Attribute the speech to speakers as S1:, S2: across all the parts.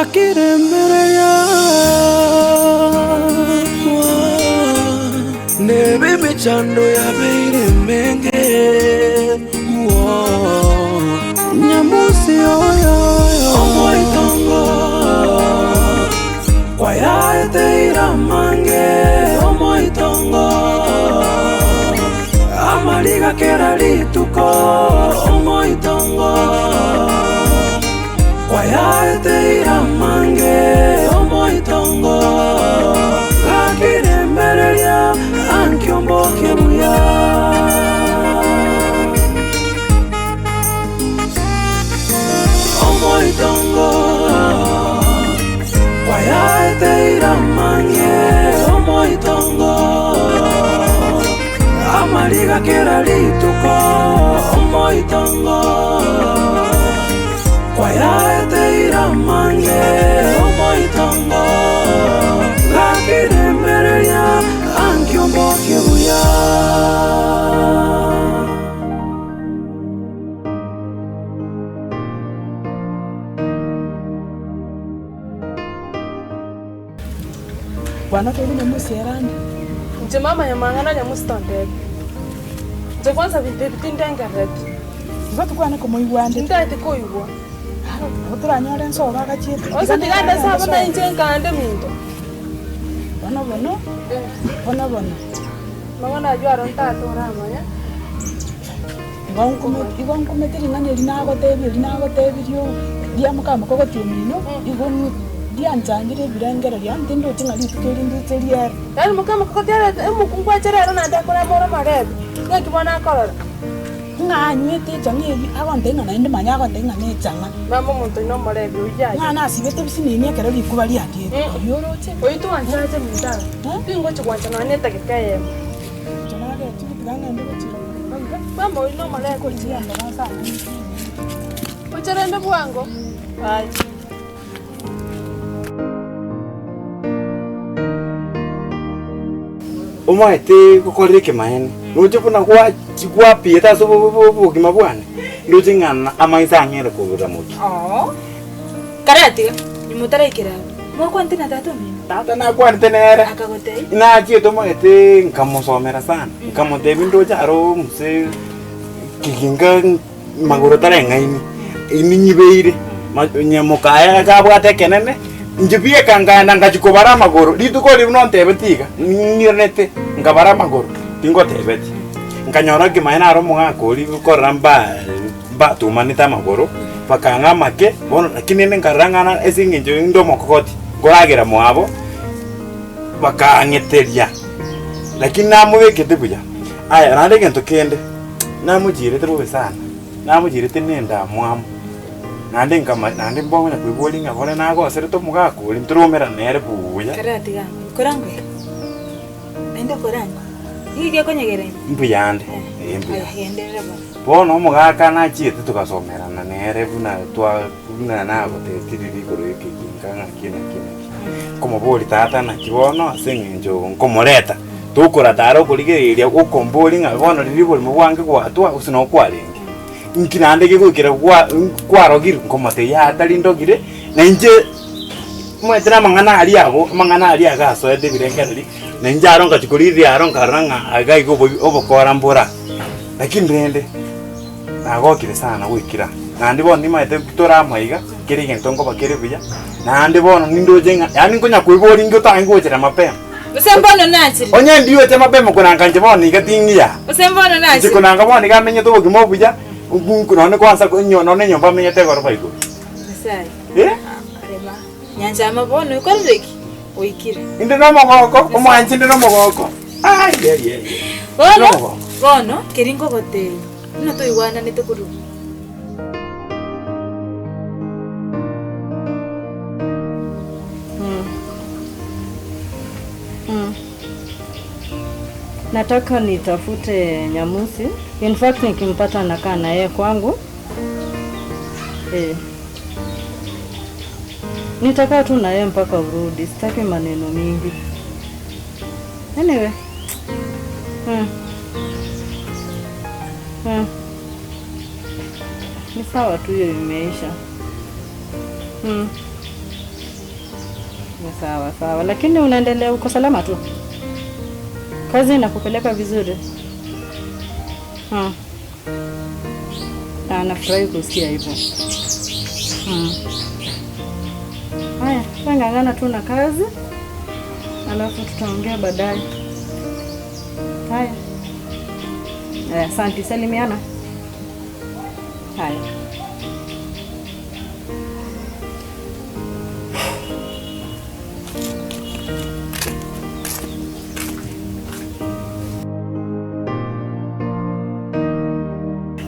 S1: akiremerea nebe mechando ya beire menge nyamusi oyo omoitongo kwa yaete iramange omoitongo amaliga kera lituko omoitongo kwa yaete iramange omoitongo akiremereria ankiomboke buya omoitongo kwa yaete iramange omoitongo amaliga kera lituko omoitongo kwa yaete iramange omoitongo gakiremereria ankiomboke buya
S2: Bwana tuli nyamusi erani.
S3: Nje mama ya mangana nyamusi tondege. Nje kwanza vitindenge reti.
S2: Zote kwa nako moiwande.
S3: Ndate koyuwa.
S2: Otura nyore nso bakachita.
S3: Osa tiganda saba na nje ngande mindo.
S2: Bwana bono. Bwana.
S3: Mangana jwaro ntato rama ya.
S2: Igon kumeteri ngane linagotebirio. Dia mukama koko tiomino. Igon dianjangire birangera yantindo tingali tukeri nditelier.
S3: Yani mukama koko tiara mukungwa cherero na ndakora mora marebe. Ngakibona akorora.
S2: Nganywete changi agondenga na indi manya agondenga ne changa.
S3: Mama muntu no marebe ujaje.
S2: Ngana sibete bisini ne kero likubali ati. Yoroche.
S3: Oyitu wanjaje mundara. Bingo chikwancha na neta kekaye.
S2: Chanage tibiganga ndo chiro.
S3: Mama oyi no marebe ko chianda na sana. Ucherende bwango. Hai.
S4: Omaete kukorire kimaeni nuje kuna kwa pieta so bo kimabwane nduje ngana amaisa ngere kubura mutu
S3: Karati ni mutara ikira mo kwante na tatu ni
S4: tata na kwante nere
S3: akagotei
S4: ina chieto maete nkamusomera sana nkamote bindoja aro mse kikinga magoro tare ngaini ini nyibeire nyamukaya kabwate kenene njibie kangana ngachikobara magoro lituko libno ntebetiga nirnete ngabara magoro tingo tebeti nkanyora kimaina aro mugakori gukoramba tumanita magoro pakanga make bono lakini ngarangana esinginjo ndomo kokoti goragira mwabo bakangeteria lakini namubekete buya aya nande gento kende namujire tero sana namujire tenenda mwamu nande ngama nande mbonga kwiboli ngakora nago sereto mugakuri nturumera nere buya
S3: Karati ga korangwe enda korangwe yige konyegere
S4: mbuyande
S3: aya yenderera
S4: bono mugaka na chiete tukasomerana nere buna twa buna nago tetiri koro ikikanga kina como boli tata na kibono asengenjo nkomoreta tukora taro kuligeria ukomboli ngabono riboli mubwange kwatwa usino kwalengi nkinande gikukira kwarogire nkomate ya talindogire na nje mwetera mangana ali agaso ede birengereri na nje aronga chikuriri aronga ranga agaigo obokora mbura lakini rende agokire sana wikira nandi bono nimaete kutora maiga kiri gentongo bakere buya nandi bono nindojenga yani ngonya kwibori ngotangochera mapema
S3: Usembono nachiri
S4: onye ndiwe te mapema kunanga nje bono igatingia
S3: Usembono nachiri
S4: kunanga bono igamenye to bogimo buya kunone kwanza kunyono ne nyomba menye te goro baiko
S3: Sai
S4: arema
S3: nyanja amabono ikoreki oikire
S4: inde no mogoko omwanchi inde no mogoko ye
S3: bono keringo gote no to igwana nete kuru
S5: Nataka nitafute Nyamusi. In fact nikimpata nakaa na yeye kwangu. Nitakaa tu na yeye mpaka urudi. Sitaki maneno mingi. Anyway. Ni sawa tu, hiyo imeisha. Sawa sawa, lakini unaendelea, uko salama tu? Kazi inakupeleka vizuri? Nafurahi kusikia hivyo. Haya, ngangana tu na kazi, alafu tutaongea baadaye. Haya. Asante, salimiana. Haya.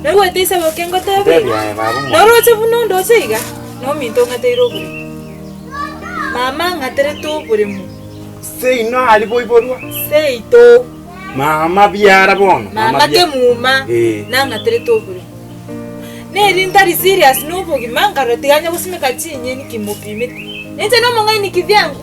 S3: Nawe tisa bokengo tabi.
S4: Baby, ay babu mo.
S3: Noro che buno ndo seiga. No minto ngatero buri. Mama ngatere to buri mu.
S4: Sei no ali boy borwa.
S3: Sei to.
S4: Mama biara bono.
S3: Mama ke muma. Na ngatere to buri. Ne rintari serious no bogi mangaro tiganya busimeka chinye ni kimupimiti. Nje no monga ni kivyangu.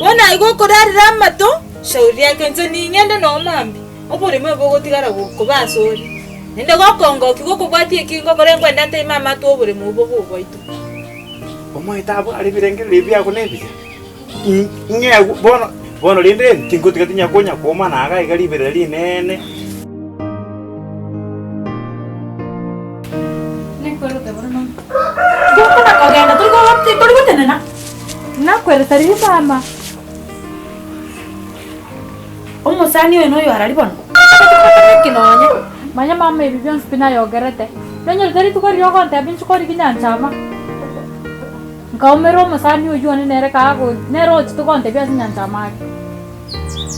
S3: Wona iko korari ramato. Shauri yake nje ni ngende no mambi. Oburi mwe bogo tigara ko basori. Nende gokongo kigoko bwatie kingo korengwa ndate mama to bure mu bobo boito.
S4: Omo itabu ali birengere bya kunebya. Nge bono linde tingo tigatinya konya koma na aga igali bireli nene.
S5: Nekwero te bono.
S2: Goko na kagenda turi go tenena.
S5: Na kwero tari mama.
S2: Omusani we no yo arali bono. Kinonye.
S5: Manya mama ibi byon spina yogerete. Nanyo tari tukori yogonte abin chukori kinyanchama. Ngaumero masani uju ni nere kago nero chitukonte bya sinyanchama.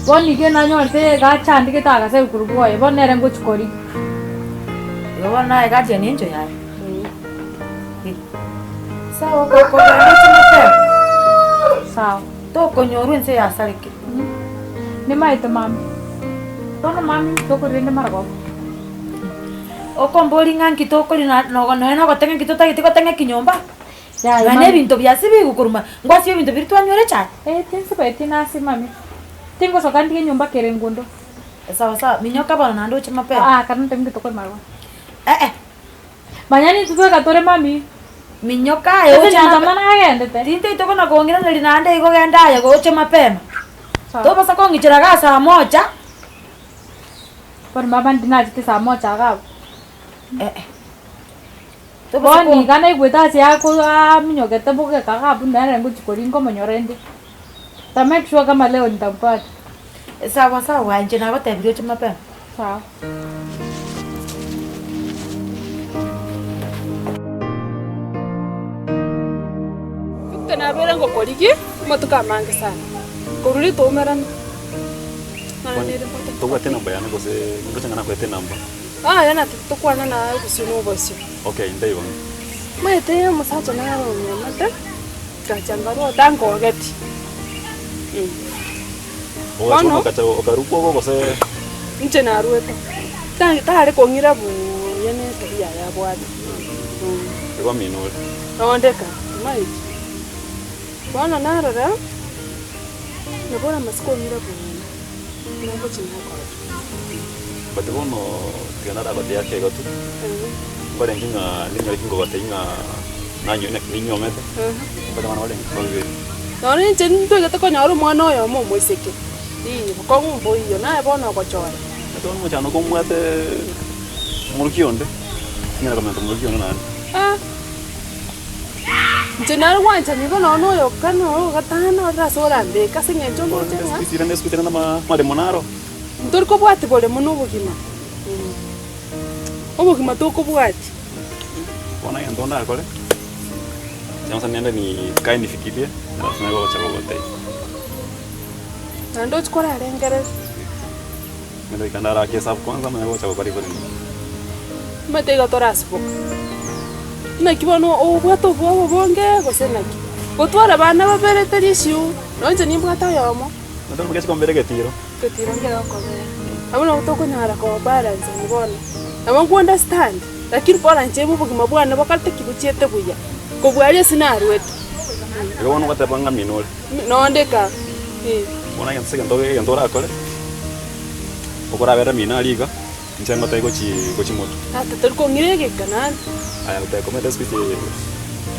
S5: Boni ge nanyo te ga chandi ke taga se ukurugo e bon nere ngo chukori.
S2: Yo na ga je ninjo ya. Sawa ko ga chimete.
S5: Sawa.
S2: To ko nyoru nse ya sariki.
S5: Ni maito mami. Tono mami to ko rende margo.
S2: Okomboli nganki to ko na no gotenga kito ta kitiko tenga kinyomba.
S5: Ya
S2: Gane binto bya sibi gukuruma. Ngwasi binto birtu anywere cha.
S5: Tinsi beti nasi mami. Tingo sokandi nyumba kerengundo.
S2: Sawa sawa, minyoka bana nando chima pe.
S5: Karena tengi to ko margo.
S2: Eh.
S5: Manyani tuwe katore mami.
S2: Minyoka yo
S5: Cha
S2: cha
S5: mana agende te.
S2: Tinte to kona kuongira nali nanda iko genda ya go chima pema. To basa ko ngichira ga saa moja.
S5: Por mama ndinaji saa moja ga.
S2: To
S5: Boni kana igweta cia ko minyogete buke kaka bunda ngo chikoringo monyorende. Ta make sure kama leo nitampata.
S2: Sawa sawa, nje na bata video chima pema.
S5: Sawa.
S3: Tena bera ngo koliki matuka mange sana. Koruri to merana.
S6: Toka tena bayana kose ndo tengana kwa tena namba.
S3: Yana tukwana na kusino bosio.
S6: Okay, ndaiwa.
S3: Maite musacha na yaro nyamata. Kachangaro dango geti.
S6: Owa kata okaruko go kose
S3: Nje na rueto. Tare kongira bu yene tabia ya bwadi.
S6: kwa minore.
S3: Ondeka. Mai. Bwana narara. Nabora masiko ngira bu. Nako chinako.
S6: Bate bono tianara bate yake gotu. Bale nginga kingo bate inga nanyo nek ninyo mete. Bate mana bale ngolwe.
S3: Nori chen to gata ko nyaru mwana oyo mo moiseke. Ko ngumbo iyo na bono ko chora.
S6: Ito mo chano ko mwate murkionde. Ngira kama murkionde nani.
S3: Jenar wancha ni bono no yo kano gatano rasora de kasinge jomo chenga.
S6: Sisira na ma de monaro.
S3: Ntor ko bwati bole muno bugima. Obugima to ko bwati.
S6: Bona yandona kole. Sasa niende ni kai nifikirie na tunago cha bote.
S3: Ando chukora rengere.
S6: Ndio ikandara kesa kwanza mnago cha bari bari.
S3: Matega toraspo. Na kibono o bwato bwo bonge gosenaki. Gotwara bana baberete rishu. Nonje ni bwata yomo.
S6: Ndio mkesi kombere getiro.
S3: Ketiro ngera ko be. Abona utoko nyara ko balance ni bona. Aba ku understand. Lakini bora nje mu bugima bwana bakarte kibuchete buya. Ko bwali scenario wetu.
S6: Ego wono watapanga minore.
S3: Nondeka.
S6: Bona yanse yandora kole. Okora vera mina liga. Nchengo tai gochi moto.
S3: Tata tulko ngirege kanal.
S6: Aya uta komete spiti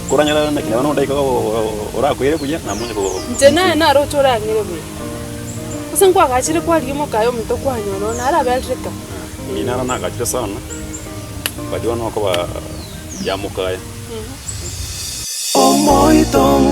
S6: kuranyara na kina ndai ko ora kwire kuja na munye ko
S7: nje naye naro chorangire bwe usengwa gachire kwa rimo kayo mto kwa nyono nara beltrika
S6: inara na gachire sana badiwa no ko ba ya mukaya
S1: Omoitongo